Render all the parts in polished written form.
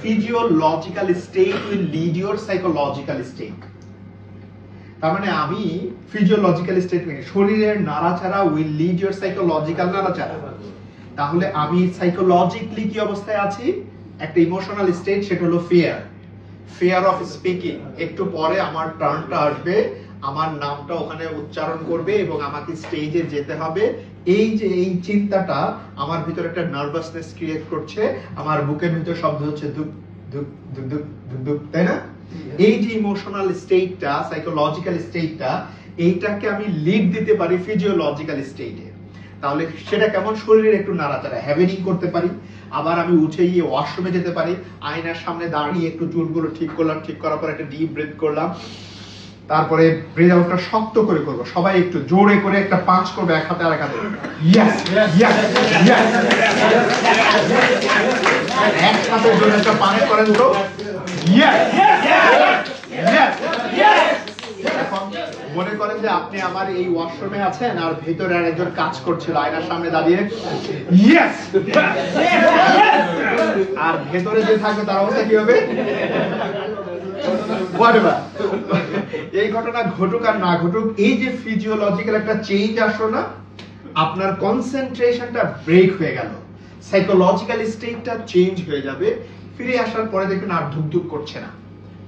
physiological state will lead your psychological state. তার মানে আমি ফিজিওলজিক্যাল স্টেট মানে শরীরের নাড়াচাড়া উইল লিড ইওর সাইকোলজিক্যাল নাড়াচাড়া। তাহলে আমি সাইকোলজিক্যালি কি অবস্থায় আছি, একটা ইমোশনাল স্টেট, সেটা হলো ফিয়ার অফ স্পিকিং। একটু পরে আমার টার্নটা আসবে, আমার নামটা ওখানে উচ্চারণ করবে এবং আমাকে স্টেজে যেতে হবে। এই যে এই চিন্তাটা আমার ভিতরে একটা নার্ভাসনেস ক্রিয়েট করছে, আমার বুকের ভিতর শব্দ হচ্ছে ধুক ধুক ধুক ধুক ধুক ধুক, তাই না? এই যে ইমোশনাল স্টেটটা, সাইকোলজিক্যাল স্টেটটা, এইটাকে আমি লিড দিতে পারি ফিজিওলজিক্যাল স্টেটে। তাহলে সেটা কেমন, শরীরের একটু নাড়াচাড়া, হ্যাভেনিং করতে পারি। আবার আমি উঠে গিয়ে ওয়াশরুমে যেতে পারি, আয়নার সামনে দাঁড়িয়ে একটু চুলগুলো ঠিক করলাম, ঠিক করার পর একটা ডিপ ব্রেথ করলাম, তারপরে ব্রেথ আউটটা শক্ত করে করব। সবাই একটু জোরে করে একটা পাঁচ করবে, এক হাতে আর এক হাতে। ইয়েস ইয়েস ইয়েস, এক হাতে জোরে একটা পাঁচ করেন তো। Yes yes. এখন মনে করেন যে আপনি আমার এই ওয়াশরুমে আছেন আর ভেতরে আরেকজন কাজ করছিল আয়নার সামনে দাঁড়িয়ে। ইয়েস। আর ভেতরে যে থাকবে তার অবস্থা কি হবে? এই ঘটনা ঘটুক আর না ঘটুক, এই যে ফিজিওলজিক্যাল একটা চেঞ্জ আসলো না, আপনার কনসেন্ট্রেশনটা ব্রেক হয়ে গেল, সাইকোলজিক্যাল স্টেটটা চেঞ্জ হয়ে যাবে। ফিরে আসার পরে দেখবেন আর ধুকধুক করছে না,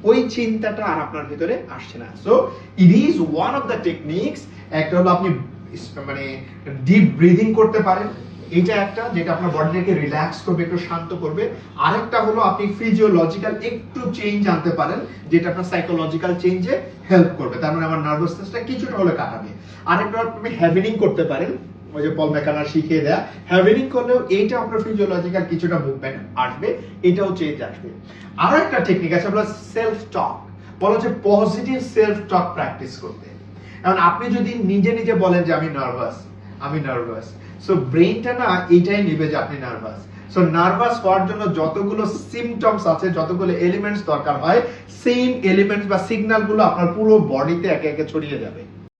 ওই চিন্তাটা আর আপনার ভিতরে আসছে না। So it is one of the techniques. একটা হলো আপনি মানে ডিপ ব্রিদিং করতে পারেন, এটা একটা যেটা আপনার বডিটাকে রিল্যাক্স করবে, একটু শান্ত করবে। আরেকটা হলো আপনি ফিজিওলজিক্যাল একটু চেঞ্জ আনতে পারেন, যেটা আপনার সাইকোলজিক্যাল চেঞ্জে হেল্প করবে। তার মানে আমার নার্ভাসনেসটা কিছুটা হলে কাটাবে। আরেকটা আপনি হ্যাভেনিং করতে পারেন, ওই যে পল ম্যাককার্টনি শিখিয়ে দেয়া, হ্যাভেনিং করলেও এইটা আপনার ফিজিওলজিক্যাল কিছুটা মুভমেন্ট আসবে, এটাও চেঞ্জ আসবে। আরো একটা টেকনিক আছে, বলা সেলফ টক, বলা হচ্ছে পজিটিভ সেলফ টক প্র্যাকটিস করতে। এখন আপনি যদি নিজে নিজে বলেন যে আমি নার্ভাস, সো ব্রেইনটা না এটাই নেবে যে আপনি নার্ভাস। সো নার্ভাস হওয়ার জন্য যতগুলো সিমটমস আছে, যতগুলো এলিমেন্টস দরকার হয়, সেম এলিমেন্টস বা সিগন্যাল গুলো আপনার পুরো বডিতে একে একে ছড়িয়ে যাবে।